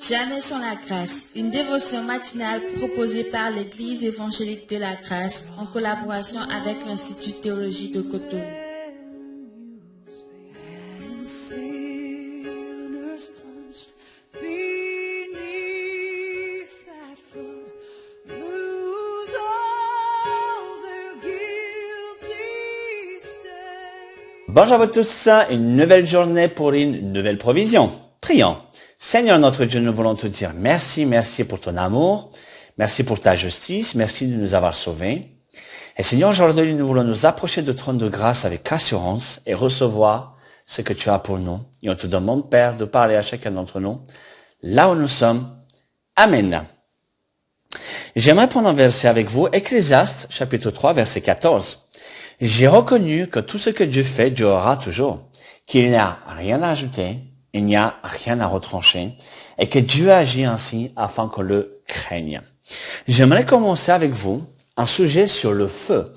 Jamais sans la grâce, une dévotion matinale proposée par l'Église évangélique de la grâce en collaboration avec l'Institut de théologie de Cotonou. Bonjour à vous tous, une nouvelle journée pour une nouvelle provision. Prions. Seigneur notre Dieu, nous voulons te dire merci, merci pour ton amour, merci pour ta justice, merci de nous avoir sauvés. Et Seigneur, aujourd'hui, nous voulons nous approcher du trône de grâce avec assurance et recevoir ce que tu as pour nous. Et on te demande, Père, de parler à chacun d'entre nous, là où nous sommes. Amen. J'aimerais prendre un verset avec vous, Ecclésiaste, chapitre 3, verset 14. J'ai reconnu que tout ce que Dieu fait durera toujours, qu'il n'y a rien à ajouter, il n'y a rien à retrancher, et que Dieu agit ainsi afin qu'on le craigne. J'aimerais commencer avec vous un sujet sur le feu,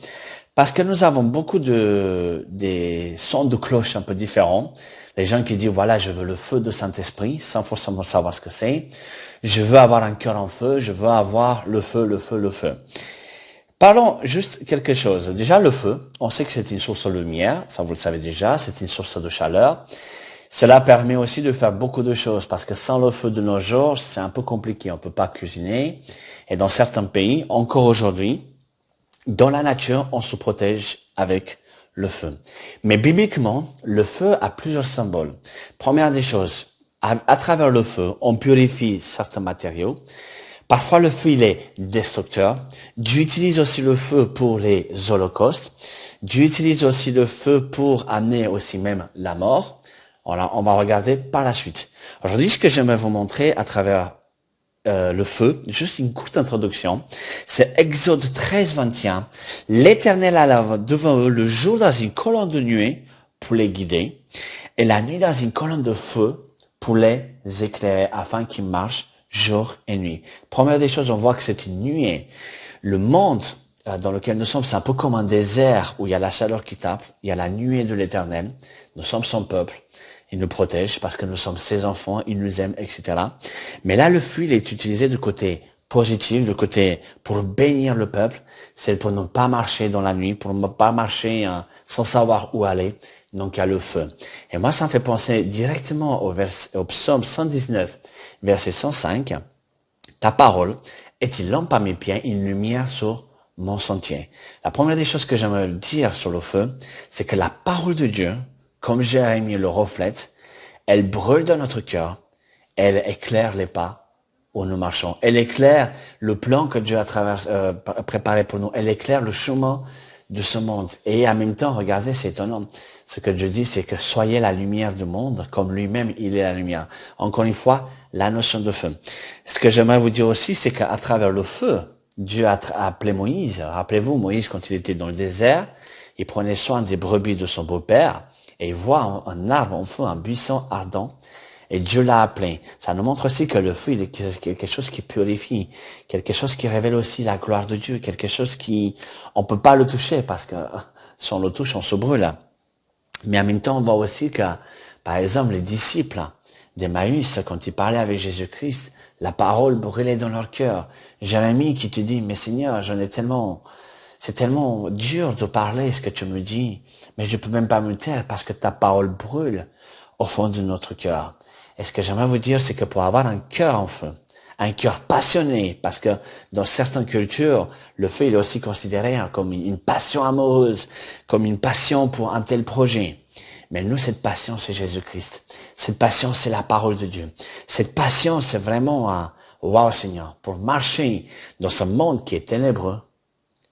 parce que nous avons beaucoup des sons de cloche un peu différents. Les gens qui disent, voilà, je veux le feu de Saint-Esprit, sans forcément savoir ce que c'est. Je veux avoir un cœur en feu, je veux avoir le feu, le feu, le feu. Parlons juste quelque chose. Déjà, le feu, on sait que c'est une source de lumière, ça vous le savez déjà, c'est une source de chaleur. Cela permet aussi de faire beaucoup de choses, parce que sans le feu de nos jours, c'est un peu compliqué, on peut pas cuisiner. Et dans certains pays, encore aujourd'hui, dans la nature, on se protège avec le feu. Mais bibliquement, le feu a plusieurs symboles. Première des choses, à travers le feu, on purifie certains matériaux. Parfois, le feu, il est destructeur. Dieu utilise aussi le feu pour les holocaustes. Dieu utilise aussi le feu pour amener aussi même la mort. On va regarder par la suite. Aujourd'hui, ce que j'aimerais vous montrer à travers le feu, juste une courte introduction, c'est Exode 13, 21. L'Éternel alla devant eux le jour dans une colonne de nuée pour les guider, et la nuit dans une colonne de feu pour les éclairer, afin qu'ils marchent jour et nuit. Première des choses, on voit que c'est une nuée. Le monde dans lequel nous sommes, c'est un peu comme un désert où il y a la chaleur qui tape, il y a la nuée de l'Éternel. Nous sommes son peuple. Il nous protège parce que nous sommes ses enfants, il nous aime, etc. Mais là, le feu, il est utilisé du côté positif, du côté pour bénir le peuple. C'est pour ne pas marcher dans la nuit, pour ne pas marcher sans savoir où aller. Donc, il y a le feu. Et moi, ça me fait penser directement au psaume 119, verset 105. Ta parole est une lampe à mes pieds, une lumière sur mon sentier. La première des choses que j'aimerais dire sur le feu, c'est que la parole de Dieu, comme Jérémie le reflète, elle brûle dans notre cœur, elle éclaire les pas où nous marchons. Elle éclaire le plan que Dieu a préparé pour nous. Elle éclaire le chemin de ce monde. Et en même temps, regardez, c'est étonnant. Ce que Dieu dit, c'est que soyez la lumière du monde, comme lui-même, il est la lumière. Encore une fois, la notion de feu. Ce que j'aimerais vous dire aussi, c'est qu'à travers le feu, Dieu a appelé Moïse. Rappelez-vous, Moïse, quand il était dans le désert, il prenait soin des brebis de son beau-père, et il voit un arbre en feu, un buisson ardent, et Dieu l'a appelé. Ça nous montre aussi que le feu, il est quelque chose qui purifie, quelque chose qui révèle aussi la gloire de Dieu, quelque chose qui, on peut pas le toucher parce que si on le touche, on se brûle. Mais en même temps, on voit aussi que, par exemple, les disciples d'Emmaüs, quand ils parlaient avec Jésus-Christ, la parole brûlait dans leur cœur. Jérémie qui te dit, mais Seigneur, c'est tellement dur de parler ce que tu me dis, mais je peux même pas me taire parce que ta parole brûle au fond de notre cœur. Et ce que j'aimerais vous dire, c'est que pour avoir un cœur en feu, un cœur passionné, parce que dans certaines cultures, le feu il est aussi considéré comme une passion amoureuse, comme une passion pour un tel projet. Mais nous, cette passion, c'est Jésus-Christ. Cette passion, c'est la parole de Dieu. Cette passion, c'est vraiment un wow, Seigneur, pour marcher dans ce monde qui est ténébreux.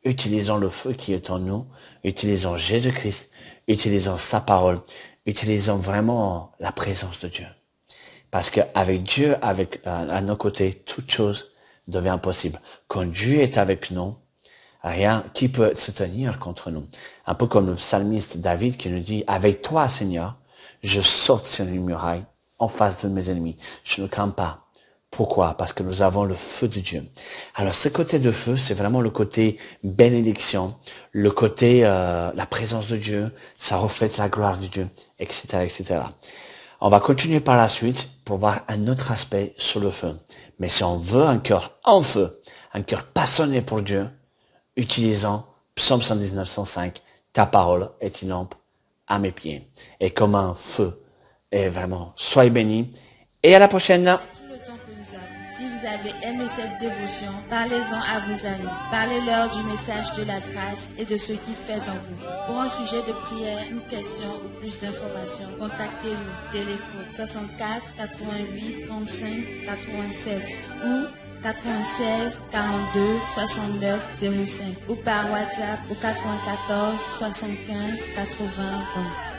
Utilisons le feu qui est en nous, utilisons Jésus-Christ, utilisons sa parole, utilisons vraiment la présence de Dieu. Parce qu'avec Dieu, à nos côtés, toute chose devient possible. Quand Dieu est avec nous, rien qui peut se tenir contre nous. Un peu comme le psalmiste David qui nous dit, avec toi, Seigneur, je saute sur une muraille en face de mes ennemis. Je ne crains pas. Pourquoi? Parce que nous avons le feu de Dieu. Alors, ce côté de feu, c'est vraiment le côté bénédiction, le côté la présence de Dieu, ça reflète la gloire de Dieu, etc., etc. On va continuer par la suite pour voir un autre aspect sur le feu. Mais si on veut un cœur en feu, un cœur passionné pour Dieu, utilisons Psaume 119, 105, ta parole est une lampe à mes pieds. Et comme un feu. Et vraiment, soyez bénis. Et à la prochaine. Tout le temps que nous avons. Si vous avez aimé cette dévotion, parlez-en à vos amis. Parlez-leur du message de la grâce et de ce qu'il fait dans vous. Pour un sujet de prière, une question ou plus d'informations, contactez-nous. Téléphone 64 88 35 87 ou 96 42 69 05 ou par WhatsApp au 94 75 80 20.